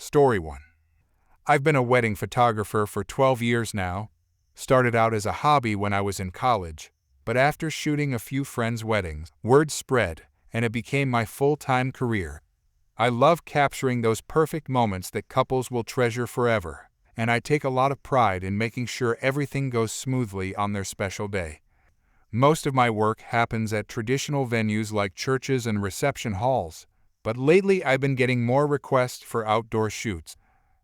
Story 1. I've been a wedding photographer for 12 years now. Started out as a hobby when I was in college, but after shooting a few friends' weddings, word spread, and it became my full-time career. I love capturing those perfect moments that couples will treasure forever, and I take a lot of pride in making sure everything goes smoothly on their special day. Most of my work happens at traditional venues like churches and reception halls, but lately I've been getting more requests for outdoor shoots.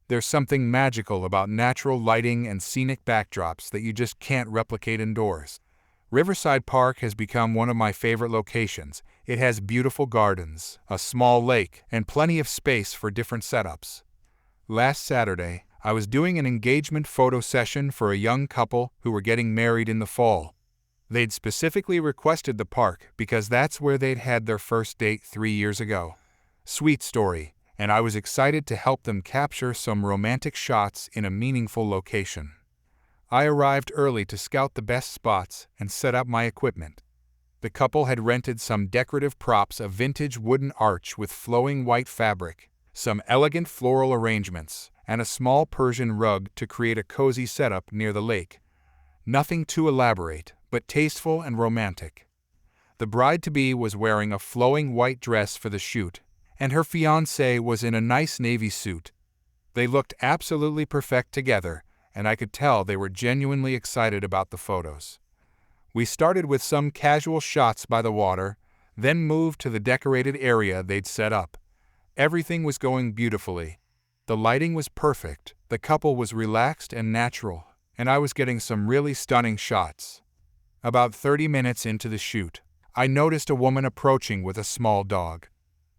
There's something magical about natural lighting and scenic backdrops that you just can't replicate indoors. Riverside Park has become one of my favorite locations. It has beautiful gardens, a small lake, and plenty of space for different setups. Last Saturday, I was doing an engagement photo session for a young couple who were getting married in the fall. They'd specifically requested the park because that's where they'd had their first date 3 years ago. Sweet story, and I was excited to help them capture some romantic shots in a meaningful location. I arrived early to scout the best spots and set up my equipment. The couple had rented some decorative props, a vintage wooden arch with flowing white fabric, some elegant floral arrangements, and a small Persian rug to create a cozy setup near the lake. Nothing too elaborate, but tasteful and romantic. The bride-to-be was wearing a flowing white dress for the shoot, and her fiancé was in a nice navy suit. They looked absolutely perfect together, and I could tell they were genuinely excited about the photos. We started with some casual shots by the water, then moved to the decorated area they'd set up. Everything was going beautifully. The lighting was perfect, the couple was relaxed and natural, and I was getting some really stunning shots. About 30 minutes into the shoot, I noticed a woman approaching with a small dog.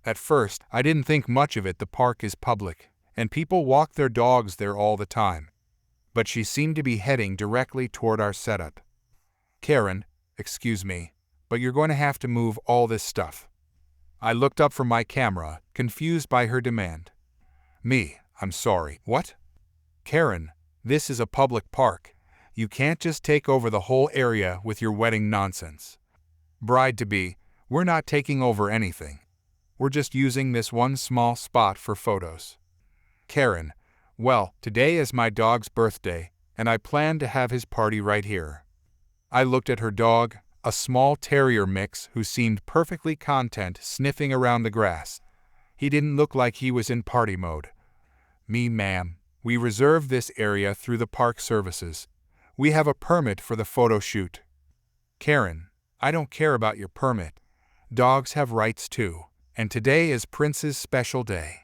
At first, I didn't think much of it. The park is public, and people walk their dogs there all the time. But she seemed to be heading directly toward our setup. "Karen, excuse me, but you're going to have to move all this stuff." I looked up from my camera, confused by her demand. "Me, I'm sorry. What?" "Karen, this is a public park. You can't just take over the whole area with your wedding nonsense." "Bride-to-be, we're not taking over anything. We're just using this one small spot for photos." "Karen, well, today is my dog's birthday, and I plan to have his party right here." I looked at her dog, a small terrier mix who seemed perfectly content sniffing around the grass. He didn't look like he was in party mode. "Me, ma'am, we reserved this area through the park services. We have a permit for the photo shoot." "Karen, I don't care about your permit. Dogs have rights too, and today is Prince's special day."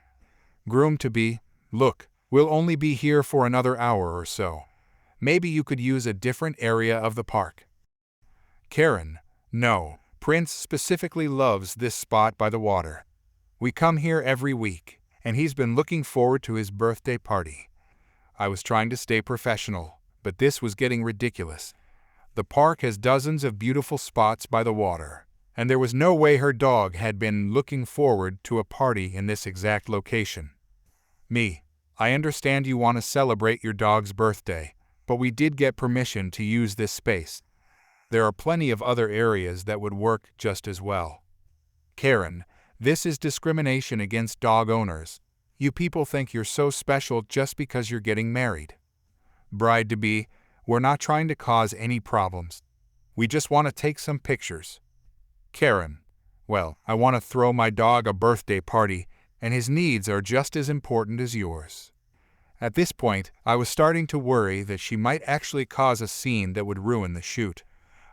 "Groom-to-be, look, we'll only be here for another hour or so. Maybe you could use a different area of the park." "Karen, no, Prince specifically loves this spot by the water. We come here every week, and he's been looking forward to his birthday party." I was trying to stay professional, but this was getting ridiculous. The park has dozens of beautiful spots by the water, and there was no way her dog had been looking forward to a party in this exact location. "Me, I understand you want to celebrate your dog's birthday, but we did get permission to use this space. There are plenty of other areas that would work just as well." "Karen, this is discrimination against dog owners. You people think you're so special just because you're getting married." "Bride-to-be, we're not trying to cause any problems. We just want to take some pictures." "Karen, well, I want to throw my dog a birthday party, and his needs are just as important as yours." At this point, I was starting to worry that she might actually cause a scene that would ruin the shoot.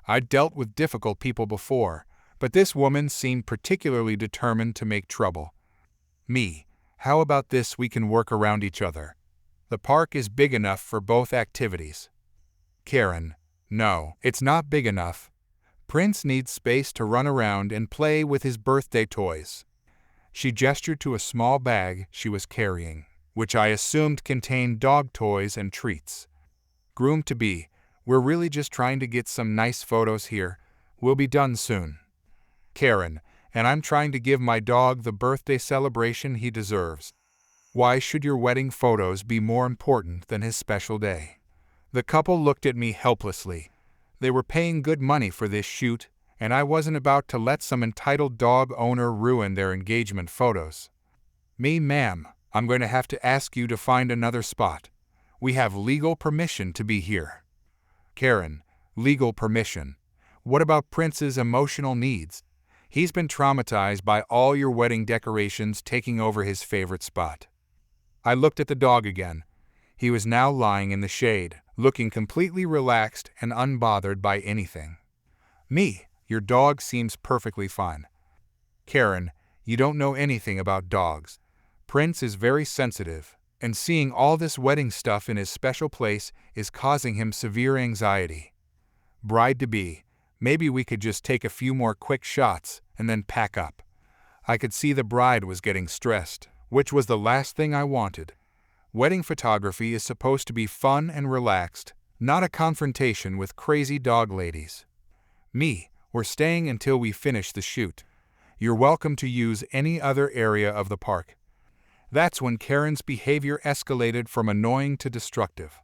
I'd dealt with difficult people before, but this woman seemed particularly determined to make trouble. "Me, how about this? We can work around each other. The park is big enough for both activities." "Karen, no, it's not big enough. Prince needs space to run around and play with his birthday toys." She gestured to a small bag she was carrying, which I assumed contained dog toys and treats. "Groom-to-be, we're really just trying to get some nice photos here. We'll be done soon." "Karen, and I'm trying to give my dog the birthday celebration he deserves. Why should your wedding photos be more important than his special day?" The couple looked at me helplessly. They were paying good money for this shoot, and I wasn't about to let some entitled dog owner ruin their engagement photos. "Me, ma'am, I'm going to have to ask you to find another spot. We have legal permission to be here. Karen, legal permission. What about Prince's emotional needs? He's been traumatized by all your wedding decorations taking over his favorite spot. I looked at the dog again. He was now lying in the shade, looking completely relaxed and unbothered by anything. Me, your dog seems perfectly fine. Karen, you don't know anything about dogs. Prince is very sensitive, and seeing all this wedding stuff in his special place is causing him severe anxiety. Bride-to-be, maybe we could just take a few more quick shots and then pack up. I could see the bride was getting stressed, which was the last thing I wanted. Wedding photography is supposed to be fun and relaxed, not a confrontation with crazy dog ladies. Me, we're staying until we finish the shoot. You're welcome to use any other area of the park. That's when Karen's behavior escalated from annoying to destructive.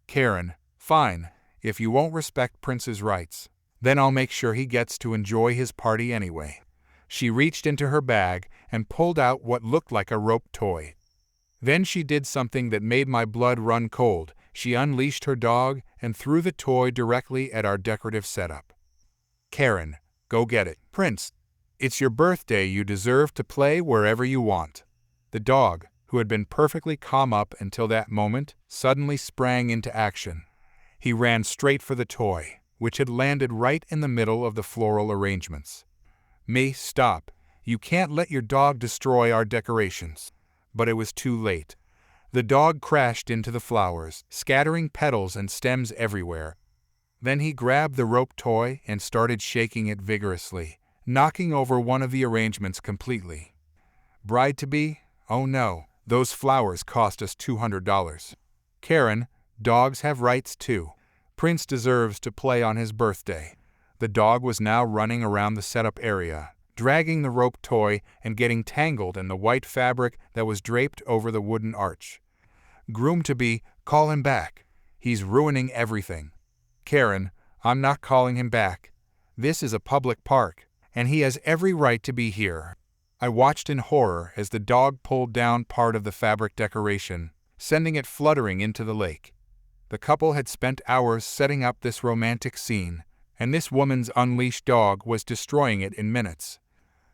Karen, fine, if you won't respect Prince's rights, then I'll make sure he gets to enjoy his party anyway. She reached into her bag and pulled out what looked like a rope toy. Then she did something that made my blood run cold. She unleashed her dog and threw the toy directly at our decorative setup. Karen, go get it. Prince, it's your birthday. You deserve to play wherever you want. The dog, who had been perfectly calm up until that moment, suddenly sprang into action. He ran straight for the toy, which had landed right in the middle of the floral arrangements. Me, stop. You can't let your dog destroy our decorations. But it was too late. The dog crashed into the flowers, scattering petals and stems everywhere. Then he grabbed the rope toy and started shaking it vigorously, knocking over one of the arrangements completely. Bride-to-be? Oh no, those flowers cost us $200. Karen, dogs have rights too. Prince deserves to play on his birthday. The dog was now running around the setup area, dragging the rope toy and getting tangled in the white fabric that was draped over the wooden arch. Groom-to-be, call him back. He's ruining everything. Karen, I'm not calling him back. This is a public park, and he has every right to be here. I watched in horror as the dog pulled down part of the fabric decoration, sending it fluttering into the lake. The couple had spent hours setting up this romantic scene, and this woman's unleashed dog was destroying it in minutes.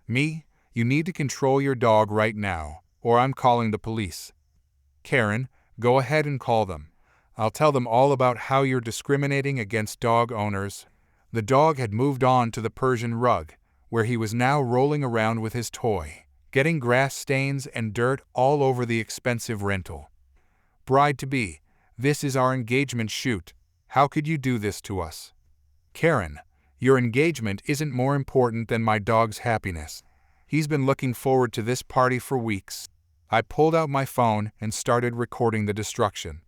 Me, you need to control your dog right now, or I'm calling the police. Karen, go ahead and call them. I'll tell them all about how you're discriminating against dog owners. The dog had moved on to the Persian rug, where he was now rolling around with his toy, getting grass stains and dirt all over the expensive rental. Bride-to-be, this is our engagement shoot. How could you do this to us? Karen, your engagement isn't more important than my dog's happiness. He's been looking forward to this party for weeks. I pulled out my phone and started recording the destruction.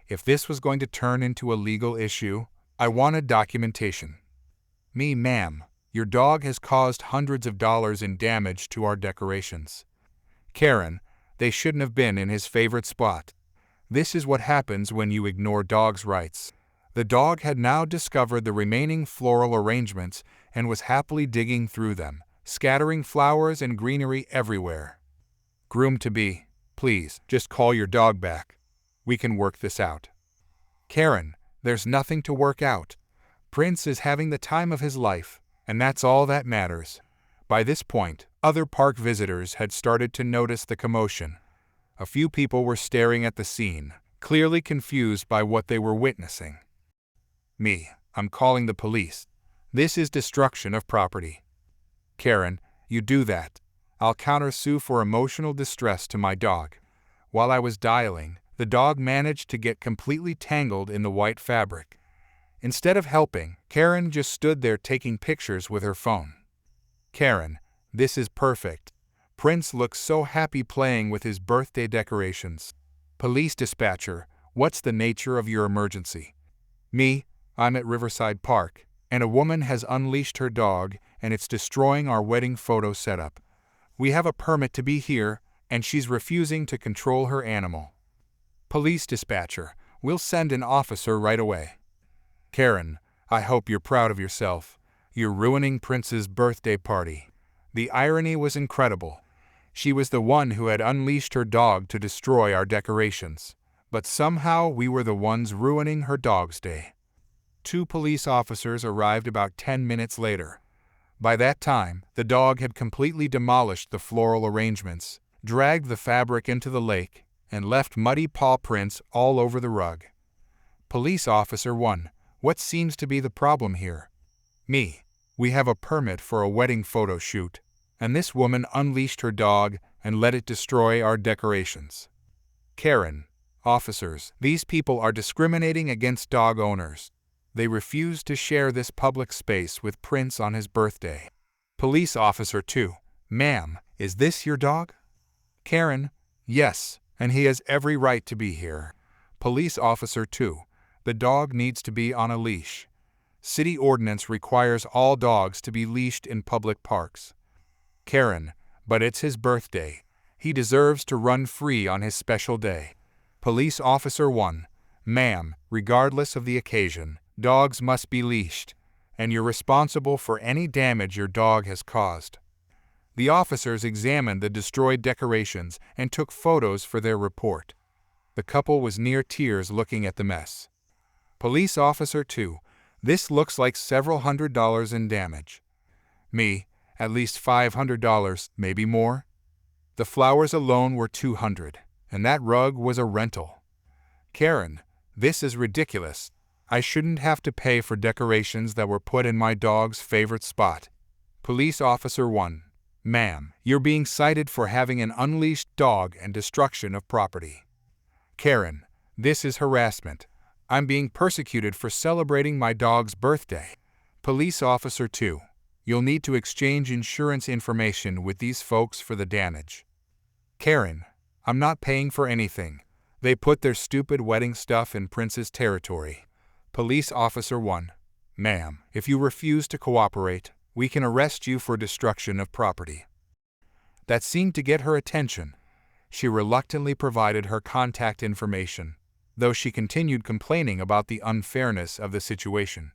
If this was going to turn into a legal issue, I wanted documentation. Me, ma'am, your dog has caused hundreds of dollars in damage to our decorations. Karen, they shouldn't have been in his favorite spot. This is what happens when you ignore dogs' rights. The dog had now discovered the remaining floral arrangements and was happily digging through them, scattering flowers and greenery everywhere. Groom-to-be, please, just call your dog back. We can work this out. Karen, there's nothing to work out. Prince is having the time of his life, and that's all that matters. By this point, other park visitors had started to notice the commotion. A few people were staring at the scene, clearly confused by what they were witnessing. Me, I'm calling the police. This is destruction of property. Karen, you do that. I'll countersue for emotional distress to my dog. While I was dialing, the dog managed to get completely tangled in the white fabric. Instead of helping, Karen just stood there taking pictures with her phone. Karen, this is perfect. Prince looks so happy playing with his birthday decorations. Police dispatcher, what's the nature of your emergency? Me, I'm at Riverside Park, and a woman has unleashed her dog, and it's destroying our wedding photo setup. We have a permit to be here, and she's refusing to control her animal. Police dispatcher, we'll send an officer right away. Karen, I hope you're proud of yourself. You're ruining Prince's birthday party. The irony was incredible. She was the one who had unleashed her dog to destroy our decorations. But somehow we were the ones ruining her dog's day. 2 police officers arrived about 10 minutes later. By that time, the dog had completely demolished the floral arrangements, dragged the fabric into the lake, and left muddy paw prints all over the rug. Police Officer 1, what seems to be the problem here? Me. We have a permit for a wedding photo shoot, and this woman unleashed her dog and let it destroy our decorations. Karen. Officers, these people are discriminating against dog owners. They refuse to share this public space with Prince on his birthday. Police Officer 2, ma'am, is this your dog? Karen, yes, and he has every right to be here. Police Officer 2, the dog needs to be on a leash. City ordinance requires all dogs to be leashed in public parks. Karen, but it's his birthday. He deserves to run free on his special day. Police Officer 1, ma'am, regardless of the occasion, dogs must be leashed, and you're responsible for any damage your dog has caused. The officers examined the destroyed decorations and took photos for their report. The couple was near tears looking at the mess. Police Officer 2, this looks like several $100s in damage. Me, at least $500, maybe more. The flowers alone were $200, and that rug was a rental. Karen, this is ridiculous. I shouldn't have to pay for decorations that were put in my dog's favorite spot. Police Officer 1, ma'am, you're being cited for having an unleashed dog and destruction of property. Karen, this is harassment. I'm being persecuted for celebrating my dog's birthday. Police Officer 2, you'll need to exchange insurance information with these folks for the damage. Karen, I'm not paying for anything. They put their stupid wedding stuff in Prince's territory. Police Officer 1, ma'am, if you refuse to cooperate, we can arrest you for destruction of property. That seemed to get her attention. She reluctantly provided her contact information, though she continued complaining about the unfairness of the situation.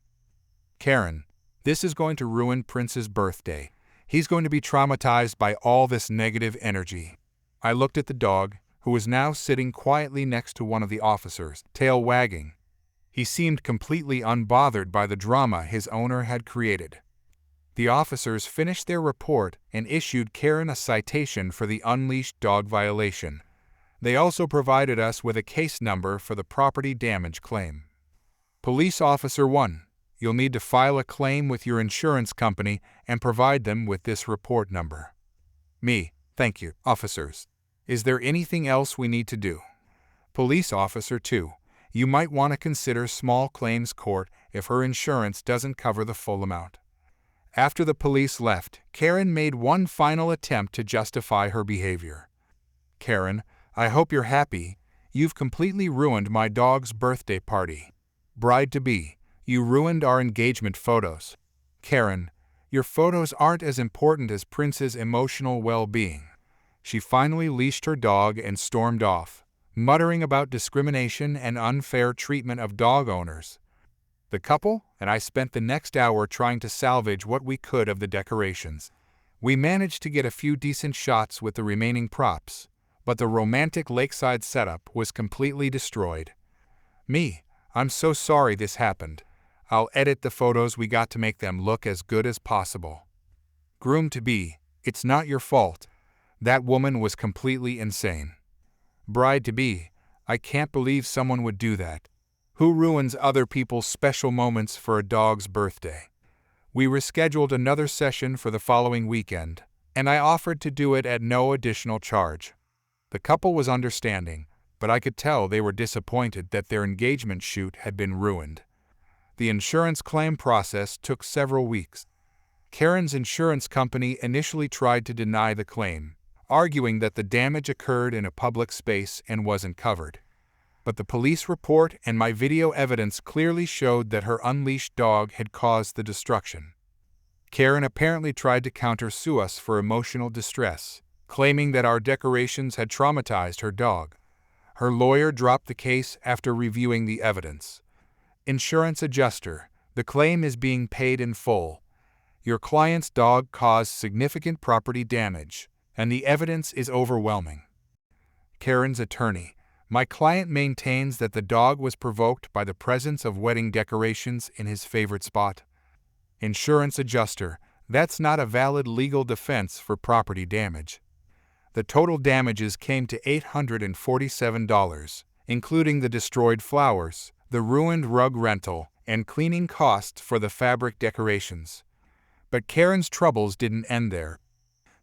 Karen, this is going to ruin Prince's birthday. He's going to be traumatized by all this negative energy. I looked at the dog, who was now sitting quietly next to one of the officers, tail wagging. He seemed completely unbothered by the drama his owner had created. The officers finished their report and issued Karen a citation for the unleashed dog violation. They also provided us with a case number for the property damage claim. Police Officer 1, you'll need to file a claim with your insurance company and provide them with this report number. Me, thank you, officers. Is there anything else we need to do? Police Officer 2, you might want to consider small claims court if her insurance doesn't cover the full amount. After the police left, Karen made one final attempt to justify her behavior. Karen, I hope you're happy. You've completely ruined my dog's birthday party. Bride-to-be, you ruined our engagement photos. Karen, your photos aren't as important as Prince's emotional well-being. She finally leashed her dog and stormed off, muttering about discrimination and unfair treatment of dog owners. The couple and I spent the next hour trying to salvage what we could of the decorations. We managed to get a few decent shots with the remaining props, but the romantic lakeside setup was completely destroyed. Me, I'm so sorry this happened. I'll edit the photos we got to make them look as good as possible. Groom-to-be, it's not your fault. That woman was completely insane. Bride-to-be, I can't believe someone would do that. Who ruins other people's special moments for a dog's birthday? We rescheduled another session for the following weekend, and I offered to do it at no additional charge. The couple was understanding, but I could tell they were disappointed that their engagement shoot had been ruined. The insurance claim process took several weeks. Karen's insurance company initially tried to deny the claim, arguing that the damage occurred in a public space and wasn't covered. But the police report and my video evidence clearly showed that her unleashed dog had caused the destruction. Karen apparently tried to countersue us for emotional distress, claiming that our decorations had traumatized her dog. Her lawyer dropped the case after reviewing the evidence. Insurance adjuster, the claim is being paid in full. Your client's dog caused significant property damage, and the evidence is overwhelming. Karen's attorney. My client maintains that the dog was provoked by the presence of wedding decorations in his favorite spot. Insurance adjuster. That's not a valid legal defense for property damage. The total damages came to $847, including the destroyed flowers, the ruined rug rental, and cleaning costs for the fabric decorations. But Karen's troubles didn't end there.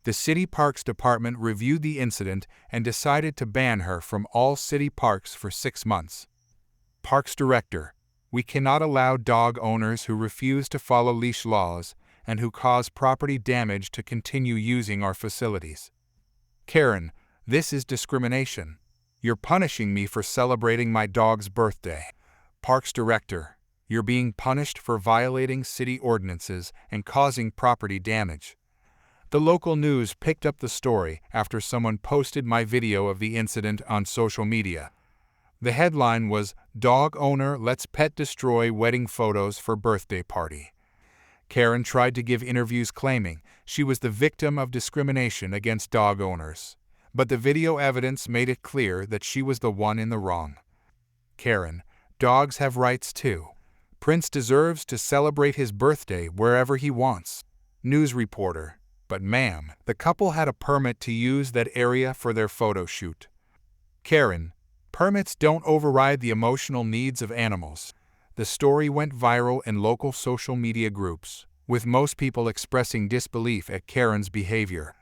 The City Parks Department reviewed the incident and decided to ban her from all city parks for 6 months. Parks Director. We cannot allow dog owners who refuse to follow leash laws and who cause property damage to continue using our facilities. Karen, this is discrimination. You're punishing me for celebrating my dog's birthday. Parks Director. You're being punished for violating city ordinances and causing property damage. The local news picked up the story after someone posted my video of the incident on social media. The headline was, "Dog Owner Lets Pet Destroy Wedding Photos for Birthday Party." Karen tried to give interviews claiming she was the victim of discrimination against dog owners, but the video evidence made it clear that she was the one in the wrong. Karen, dogs have rights too. Prince deserves to celebrate his birthday wherever he wants. News reporter. But ma'am, the couple had a permit to use that area for their photo shoot. Karen, permits don't override the emotional needs of animals. The story went viral in local social media groups, with most people expressing disbelief at Karen's behavior.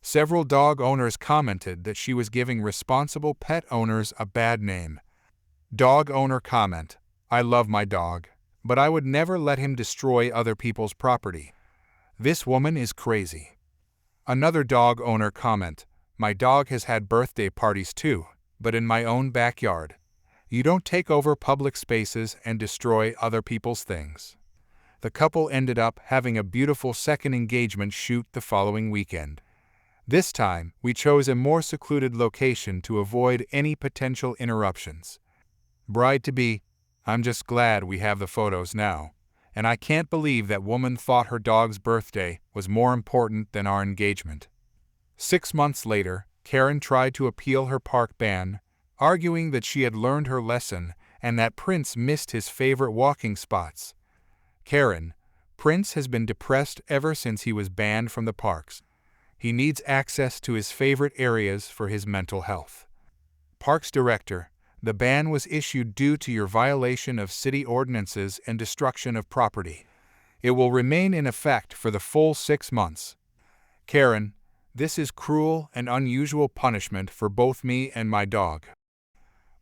Several dog owners commented that she was giving responsible pet owners a bad name. Dog owner comment, I love my dog, but I would never let him destroy other people's property. This woman is crazy. Another dog owner comment, my dog has had birthday parties too, but in my own backyard. You don't take over public spaces and destroy other people's things. The couple ended up having a beautiful second engagement shoot the following weekend. This time, we chose a more secluded location to avoid any potential interruptions. Bride-to-be, I'm just glad we have the photos now. And I can't believe that woman thought her dog's birthday was more important than our engagement. 6 months later, Karen tried to appeal her park ban, arguing that she had learned her lesson and that Prince missed his favorite walking spots. Karen, Prince has been depressed ever since he was banned from the parks. He needs access to his favorite areas for his mental health. Parks Director. The ban was issued due to your violation of city ordinances and destruction of property. It will remain in effect for the full 6 months. Karen, this is cruel and unusual punishment for both me and my dog.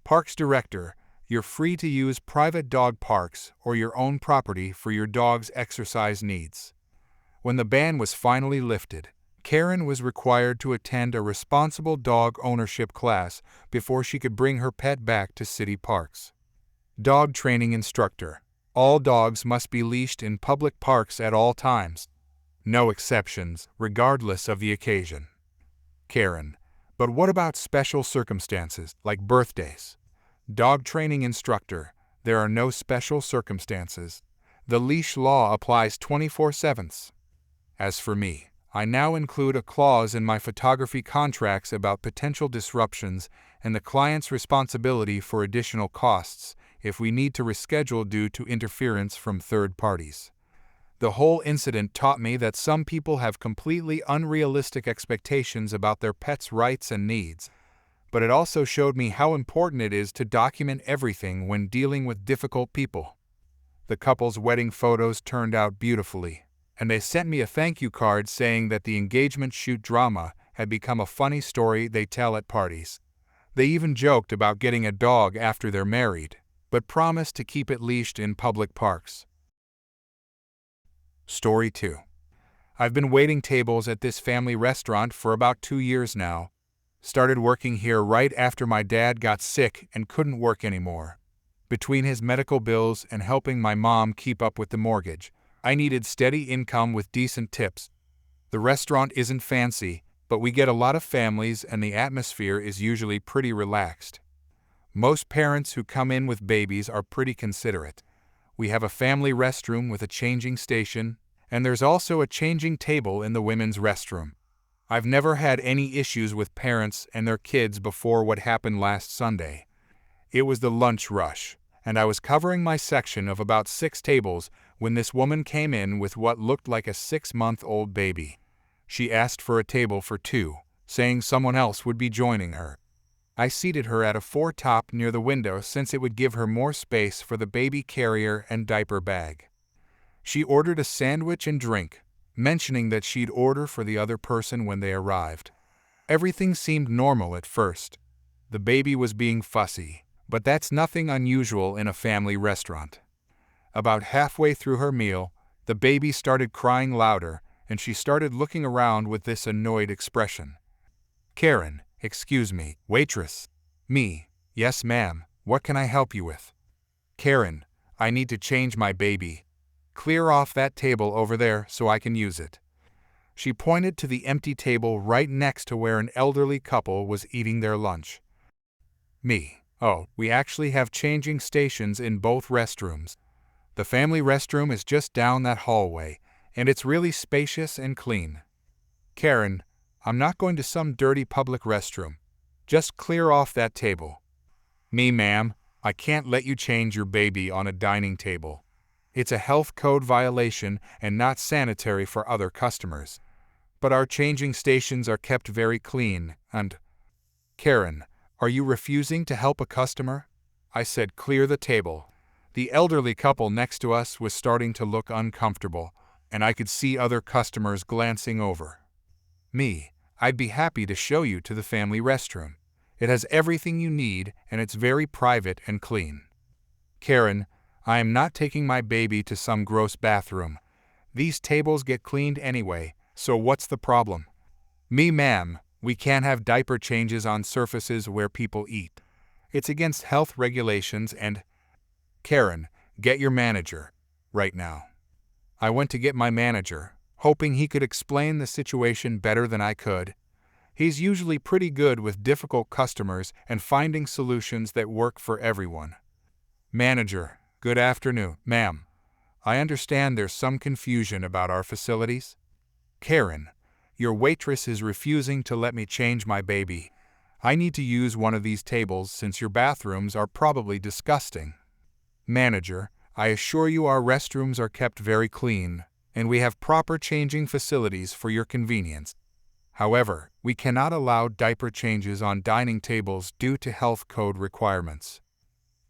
Parks Director, you're free to use private dog parks or your own property for your dog's exercise needs. When the ban was finally lifted, Karen was required to attend a responsible dog ownership class before she could bring her pet back to city parks. Dog training instructor. All dogs must be leashed in public parks at all times. No exceptions, regardless of the occasion. Karen. But what about special circumstances, like birthdays? Dog training instructor. There are no special circumstances. The leash law applies 24/7. As for me, I now include a clause in my photography contracts about potential disruptions and the client's responsibility for additional costs if we need to reschedule due to interference from third parties. The whole incident taught me that some people have completely unrealistic expectations about their pets' rights and needs, but it also showed me how important it is to document everything when dealing with difficult people. The couple's wedding photos turned out beautifully, and they sent me a thank you card saying that the engagement shoot drama had become a funny story they tell at parties. They even joked about getting a dog after they're married, but promised to keep it leashed in public parks. Story 2. I've been waiting tables at this family restaurant for about 2 years now. Started working here right after my dad got sick and couldn't work anymore. Between his medical bills and helping my mom keep up with the mortgage, I needed steady income with decent tips. The restaurant isn't fancy, but we get a lot of families and the atmosphere is usually pretty relaxed. Most parents who come in with babies are pretty considerate. We have a family restroom with a changing station, and there's also a changing table in the women's restroom. I've never had any issues with parents and their kids before what happened last Sunday. It was the lunch rush, and I was covering my section of about 6 tables when this woman came in with what looked like a 6-month-old baby. She asked for a table for 2, saying someone else would be joining her. I seated her at a 4-top near the window since it would give her more space for the baby carrier and diaper bag. She ordered a sandwich and drink, mentioning that she'd order for the other person when they arrived. Everything seemed normal at first. The baby was being fussy, but that's nothing unusual in a family restaurant. About halfway through her meal, the baby started crying louder, and she started looking around with this annoyed expression. "Karen, excuse me, waitress." Me, "Yes, ma'am, what can I help you with?" "Karen, I need to change my baby. Clear off that table over there so I can use it." She pointed to the empty table right next to where an elderly couple was eating their lunch. Me, "Oh, we actually have changing stations in both restrooms. The family restroom is just down that hallway, and it's really spacious and clean." "Karen, I'm not going to some dirty public restroom. Just clear off that table." Me, "Ma'am, I can't let you change your baby on a dining table. It's a health code violation and not sanitary for other customers. But our changing stations are kept very clean and—" "Karen, are you refusing to help a customer?" I said, "Clear the table." The elderly couple next to us was starting to look uncomfortable, and I could see other customers glancing over. Me, "I'd be happy to show you to the family restroom. It has everything you need and it's very private and clean." "Karen, I am not taking my baby to some gross bathroom. These tables get cleaned anyway, so what's the problem?" Me, "Ma'am, we can't have diaper changes on surfaces where people eat. It's against health regulations and—" "Karen, get your manager, right now." I went to get my manager, hoping he could explain the situation better than I could. He's usually pretty good with difficult customers and finding solutions that work for everyone. "Manager, good afternoon, ma'am. I understand there's some confusion about our facilities." "Karen, your waitress is refusing to let me change my baby. I need to use one of these tables since your bathrooms are probably disgusting." "Manager, I assure you our restrooms are kept very clean, and we have proper changing facilities for your convenience. However, we cannot allow diaper changes on dining tables due to health code requirements."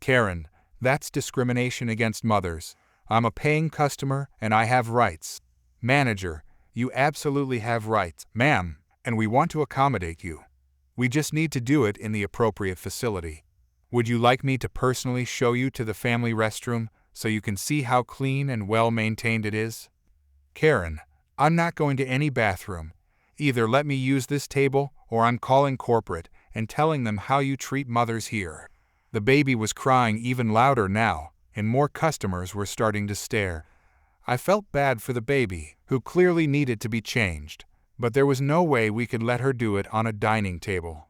"Karen, that's discrimination against mothers. I'm a paying customer and I have rights." "Manager, you absolutely have rights, ma'am, and we want to accommodate you. We just need to do it in the appropriate facility. Would you like me to personally show you to the family restroom so you can see how clean and well-maintained it is?" "Karen, I'm not going to any bathroom. Either let me use this table or I'm calling corporate and telling them how you treat mothers here." The baby was crying even louder now, and more customers were starting to stare. I felt bad for the baby, who clearly needed to be changed, but there was no way we could let her do it on a dining table.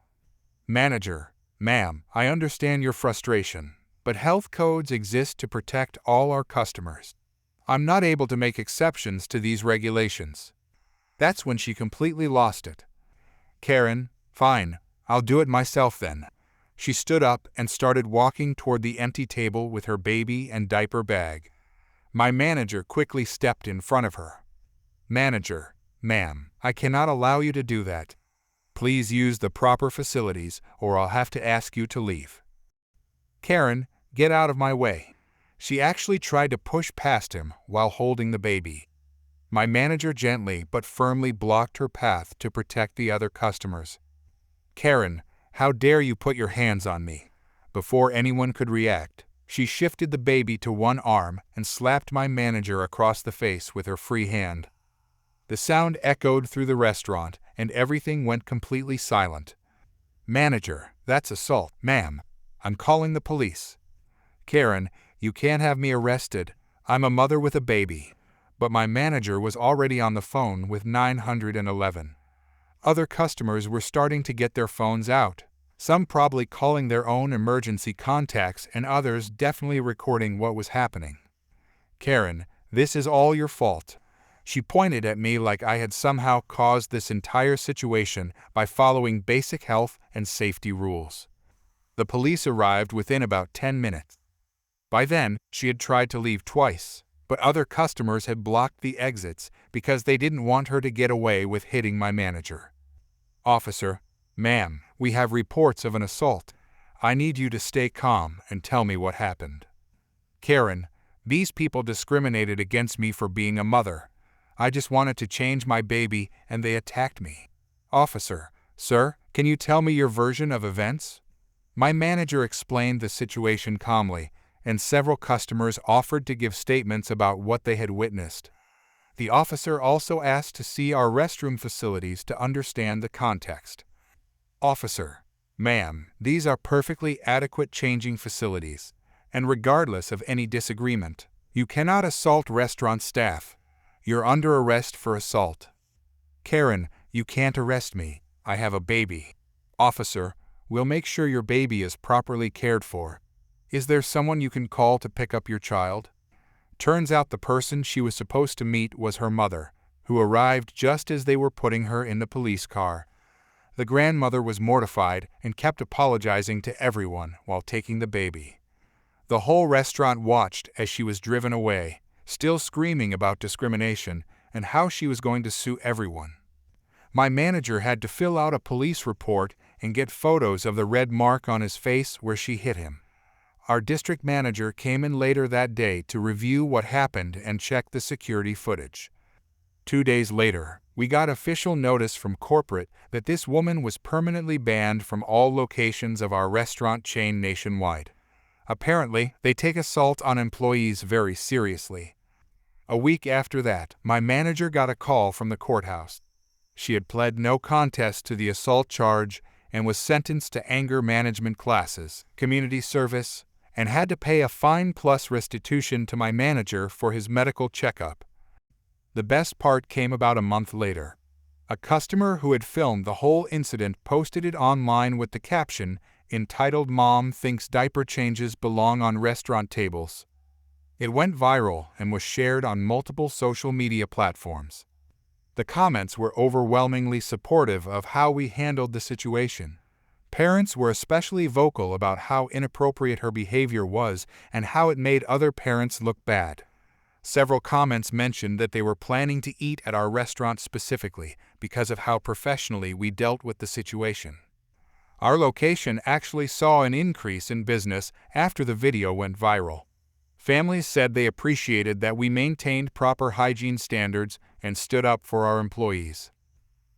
"Manager, ma'am, I understand your frustration, but health codes exist to protect all our customers. I'm not able to make exceptions to these regulations." That's when she completely lost it. "Karen, fine, I'll do it myself then." She stood up and started walking toward the empty table with her baby and diaper bag. My manager quickly stepped in front of her. "Manager, ma'am, I cannot allow you to do that. Please use the proper facilities or I'll have to ask you to leave." "Karen, get out of my way." She actually tried to push past him while holding the baby. My manager gently but firmly blocked her path to protect the other customers. "Karen, how dare you put your hands on me?" Before anyone could react, she shifted the baby to one arm and slapped my manager across the face with her free hand. The sound echoed through the restaurant and everything went completely silent. "Manager, that's assault, ma'am. I'm calling the police." "Karen, you can't have me arrested. I'm a mother with a baby." But my manager was already on the phone with 911. Other customers were starting to get their phones out, some probably calling their own emergency contacts and others definitely recording what was happening. "Karen, this is all your fault." She pointed at me like I had somehow caused this entire situation by following basic health and safety rules. The police arrived within about 10 minutes. By then, she had tried to leave twice, but other customers had blocked the exits because they didn't want her to get away with hitting my manager. "Officer, ma'am, we have reports of an assault. I need you to stay calm and tell me what happened." "Karen, these people discriminated against me for being a mother. I just wanted to change my baby and they attacked me." "Officer, sir, can you tell me your version of events?" My manager explained the situation calmly, and several customers offered to give statements about what they had witnessed. The officer also asked to see our restroom facilities to understand the context. "Officer, ma'am, these are perfectly adequate changing facilities, and regardless of any disagreement, you cannot assault restaurant staff. You're under arrest for assault." "Karen, you can't arrest me. I have a baby." "Officer, we'll make sure your baby is properly cared for. Is there someone you can call to pick up your child?" Turns out the person she was supposed to meet was her mother, who arrived just as they were putting her in the police car. The grandmother was mortified and kept apologizing to everyone while taking the baby. The whole restaurant watched as she was driven away, still screaming about discrimination and how she was going to sue everyone. My manager had to fill out a police report and get photos of the red mark on his face where she hit him. Our district manager came in later that day to review what happened and check the security footage. 2 days later, we got official notice from corporate that this woman was permanently banned from all locations of our restaurant chain nationwide. Apparently, they take assault on employees very seriously. A week after that, my manager got a call from the courthouse. She had pled no contest to the assault charge and was sentenced to anger management classes, community service, and had to pay a fine plus restitution to my manager for his medical checkup. The best part came about a month later. A customer who had filmed the whole incident posted it online with the caption entitled "Mom Thinks Diaper Changes Belong on Restaurant Tables." It went viral and was shared on multiple social media platforms. The comments were overwhelmingly supportive of how we handled the situation. Parents were especially vocal about how inappropriate her behavior was and how it made other parents look bad. Several comments mentioned that they were planning to eat at our restaurant specifically because of how professionally we dealt with the situation. Our location actually saw an increase in business after the video went viral. Families said they appreciated that we maintained proper hygiene standards and stood up for our employees.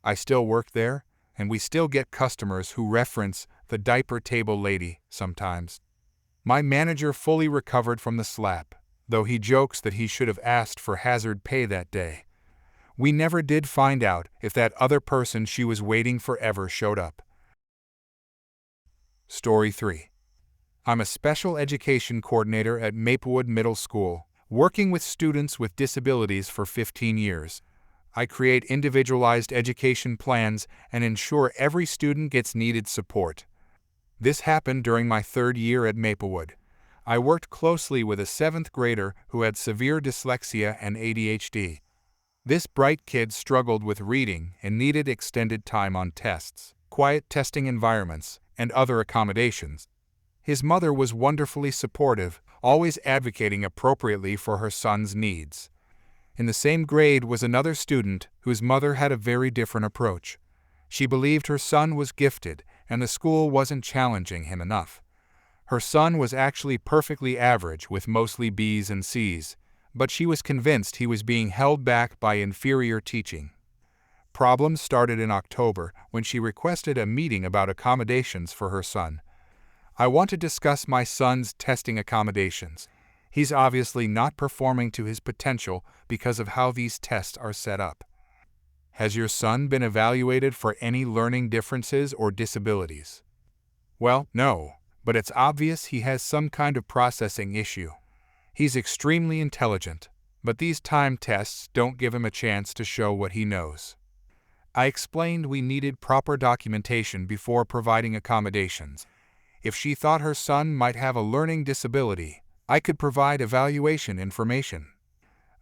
I still work there, and we still get customers who reference the diaper table lady sometimes. My manager fully recovered from the slap, though he jokes that he should have asked for hazard pay that day. We never did find out if that other person she was waiting for ever showed up. Story 3. I'm a special education coordinator at Maplewood Middle School, working with students with disabilities for 15 years. I create individualized education plans and ensure every student gets needed support. This happened during my 3rd year at Maplewood. I worked closely with a 7th grader who had severe dyslexia and ADHD. This bright kid struggled with reading and needed extended time on tests, quiet testing environments, and other accommodations. His mother was wonderfully supportive, always advocating appropriately for her son's needs. In the same grade was another student whose mother had a very different approach. She believed her son was gifted and the school wasn't challenging him enough. Her son was actually perfectly average with mostly B's and C's, but she was convinced he was being held back by inferior teaching. Problems started in October when she requested a meeting about accommodations for her son. I want to discuss my son's testing accommodations. He's obviously not performing to his potential because of how these tests are set up. Has your son been evaluated for any learning differences or disabilities? Well, no, but it's obvious he has some kind of processing issue. He's extremely intelligent, but these time tests don't give him a chance to show what he knows. I explained we needed proper documentation before providing accommodations. If she thought her son might have a learning disability, I could provide evaluation information.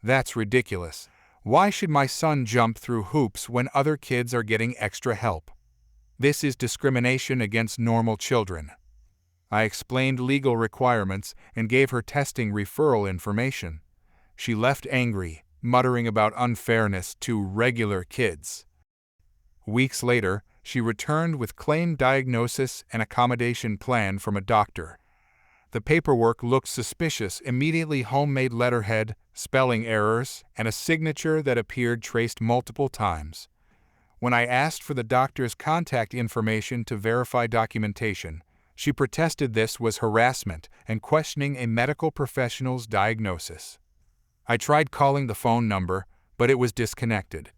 That's ridiculous. Why should my son jump through hoops when other kids are getting extra help? This is discrimination against normal children. I explained legal requirements and gave her testing referral information. She left angry, muttering about unfairness to regular kids. Weeks later, she returned with claimed diagnosis and accommodation plan from a doctor. The paperwork looked suspicious: immediately homemade letterhead, spelling errors, and a signature that appeared traced multiple times. When I asked for the doctor's contact information to verify documentation, she protested this was harassment and questioning a medical professional's diagnosis. I tried calling the phone number, but it was disconnected.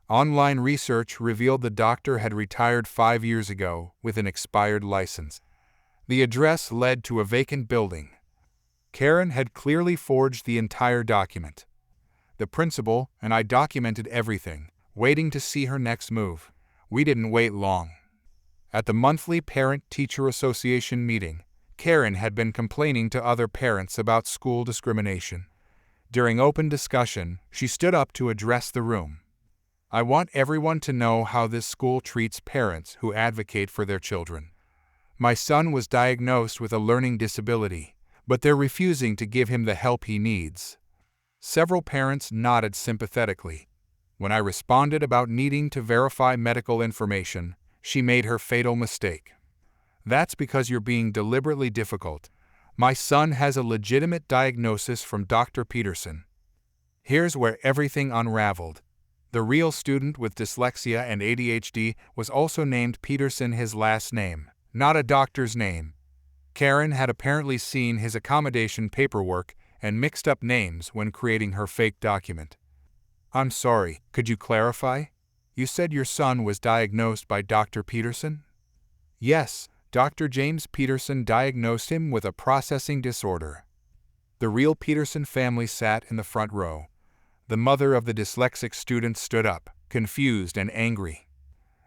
Online research revealed the doctor had retired 5 years ago with an expired license. The address led to a vacant building. Karen had clearly forged the entire document. The principal and I documented everything, waiting to see her next move. We didn't wait long. At the monthly Parent-Teacher Association meeting, Karen had been complaining to other parents about school discrimination. During open discussion, she stood up to address the room. I want everyone to know how this school treats parents who advocate for their children. My son was diagnosed with a learning disability, but they're refusing to give him the help he needs. Several parents nodded sympathetically. When I responded about needing to verify medical information, she made her fatal mistake. That's because you're being deliberately difficult. My son has a legitimate diagnosis from Dr. Peterson. Here's where everything unraveled. The real student with dyslexia and ADHD was also named Peterson, his last name, not a doctor's name. Karen had apparently seen his accommodation paperwork and mixed up names when creating her fake document. I'm sorry, could you clarify? You said your son was diagnosed by Dr. Peterson? Yes, Dr. James Peterson diagnosed him with a processing disorder. The real Peterson family sat in the front row. The mother of the dyslexic student stood up, confused and angry.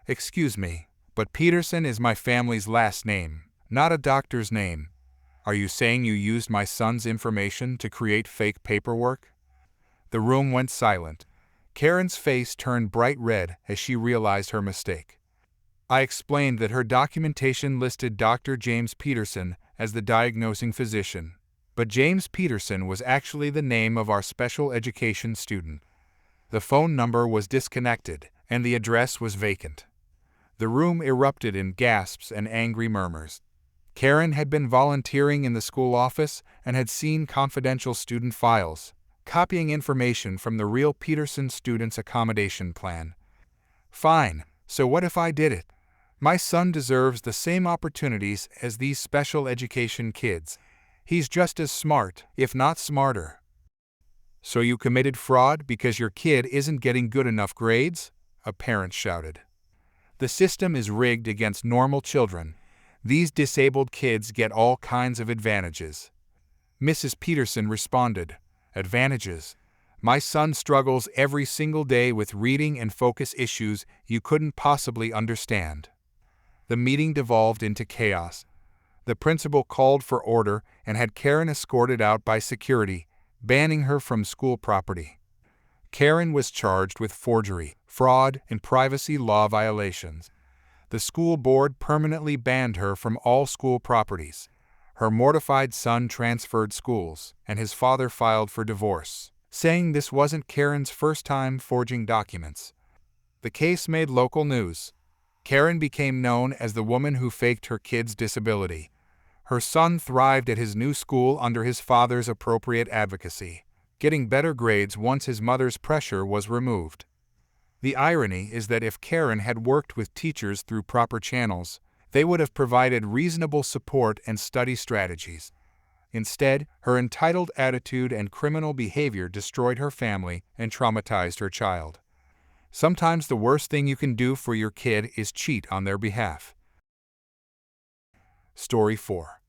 Excuse me, but Peterson is my family's last name, not a doctor's name. Are you saying you used my son's information to create fake paperwork? The room went silent. Karen's face turned bright red as she realized her mistake. I explained that her documentation listed Dr. James Peterson as the diagnosing physician, but James Peterson was actually the name of our special education student. The phone number was disconnected, and the address was vacant. The room erupted in gasps and angry murmurs. Karen had been volunteering in the school office and had seen confidential student files, copying information from the real Peterson student's accommodation plan. Fine, so what if I did it? My son deserves the same opportunities as these special education kids. He's just as smart, if not smarter. So you committed fraud because your kid isn't getting good enough grades? A parent shouted. The system is rigged against normal children. These disabled kids get all kinds of advantages. Mrs. Peterson responded. Advantages? My son struggles every single day with reading and focus issues you couldn't possibly understand. The meeting devolved into chaos. The principal called for order and had Karen escorted out by security, banning her from school property. Karen was charged with forgery, fraud, and privacy law violations. The school board permanently banned her from all school properties. Her mortified son transferred schools, and his father filed for divorce, saying this wasn't Karen's first time forging documents. The case made local news. Karen became known as the woman who faked her kid's disability. Her son thrived at his new school under his father's appropriate advocacy, getting better grades once his mother's pressure was removed. The irony is that if Karen had worked with teachers through proper channels, they would have provided reasonable support and study strategies. Instead, her entitled attitude and criminal behavior destroyed her family and traumatized her child. Sometimes the worst thing you can do for your kid is cheat on their behalf. Story 4.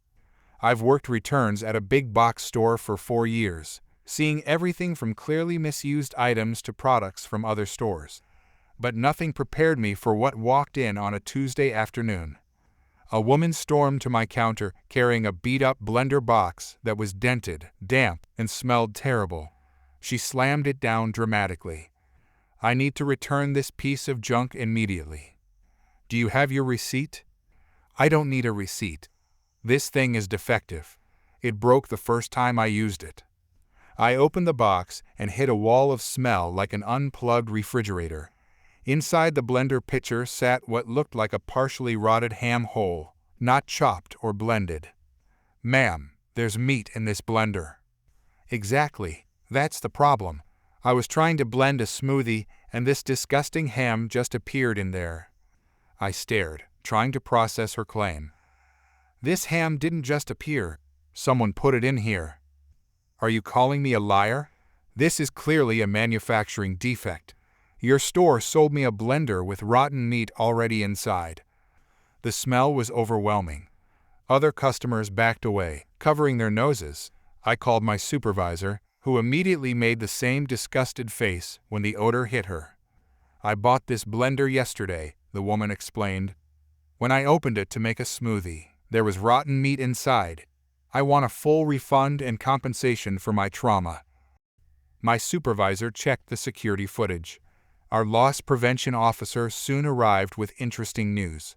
I've worked returns at a big box store for 4 years, seeing everything from clearly misused items to products from other stores. But nothing prepared me for what walked in on a Tuesday afternoon. A woman stormed to my counter carrying a beat-up blender box that was dented, damp, and smelled terrible. She slammed it down dramatically, I need to return this piece of junk immediately. Do you have your receipt? I don't need a receipt. This thing is defective. It broke the first time I used it. I opened the box and hit a wall of smell like an unplugged refrigerator. Inside the blender pitcher sat what looked like a partially rotted ham whole, not chopped or blended. Ma'am, there's meat in this blender. Exactly, that's the problem. I was trying to blend a smoothie and this disgusting ham just appeared in there. I stared, trying to process her claim. This ham didn't just appear. Someone put it in here. Are you calling me a liar? This is clearly a manufacturing defect. Your store sold me a blender with rotten meat already inside. The smell was overwhelming. Other customers backed away, covering their noses. I called my supervisor, who immediately made the same disgusted face when the odor hit her. I bought this blender yesterday, the woman explained. When I opened it to make a smoothie, there was rotten meat inside. I want a full refund and compensation for my trauma. My supervisor checked the security footage. Our loss prevention officer soon arrived with interesting news.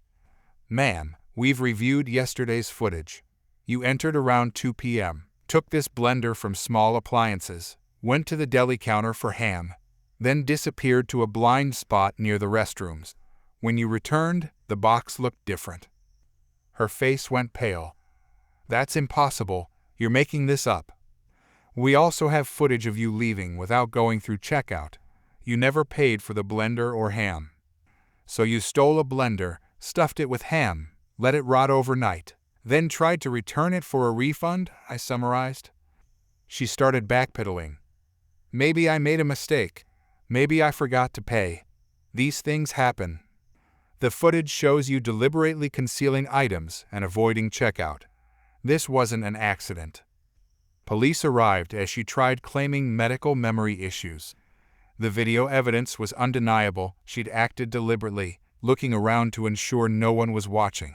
Ma'am, we've reviewed yesterday's footage. You entered around 2 p.m., took this blender from small appliances, went to the deli counter for ham, then disappeared to a blind spot near the restrooms. When you returned, the box looked different. Her face went pale. That's impossible. You're making this up. We also have footage of you leaving without going through checkout. You never paid for the blender or ham. So you stole a blender, stuffed it with ham, let it rot overnight, then tried to return it for a refund, I summarized. She started backpedaling. Maybe I made a mistake. Maybe I forgot to pay. These things happen. The footage shows you deliberately concealing items and avoiding checkout. This wasn't an accident. Police arrived as she tried claiming medical memory issues. The video evidence was undeniable. She'd acted deliberately, looking around to ensure no one was watching.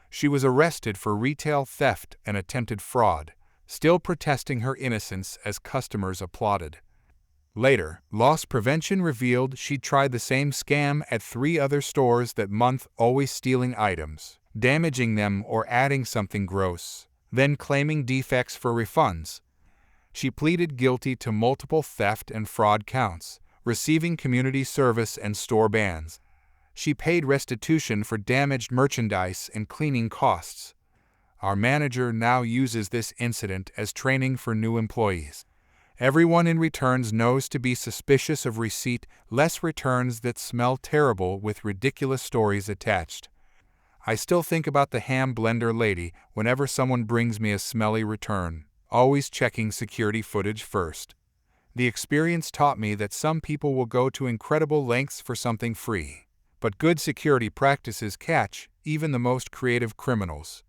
She was arrested for retail theft and attempted fraud, still protesting her innocence as customers applauded. Later, loss prevention revealed she'd tried the same scam at 3 other stores that month, always stealing items, damaging them or adding something gross, then claiming defects for refunds. She pleaded guilty to multiple theft and fraud counts, receiving community service and store bans. She paid restitution for damaged merchandise and cleaning costs. Our manager now uses this incident as training for new employees. Everyone in returns knows to be suspicious of receipt, less returns that smell terrible with ridiculous stories attached. I still think about the ham blender lady whenever someone brings me a smelly return, always checking security footage first. The experience taught me that some people will go to incredible lengths for something free, but good security practices catch even the most creative criminals.